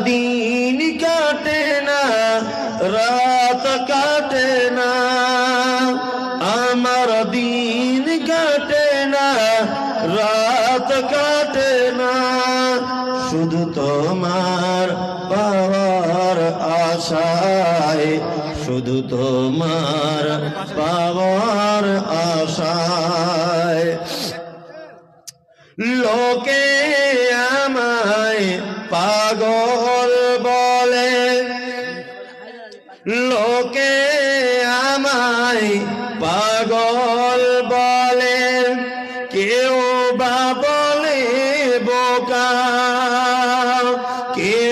দিন কাটে না, রাত কাটে না, আমার দিন কাটে না, রাত কাটে না, শুধু তোমার পাওয়ার আশায়, শুধু তোমার পাওয়ার আশায়। লোকে আমায় পাগল বলে, লোকে আমায় পাগল বলে, কেউ বা বলে বোকা, কেউ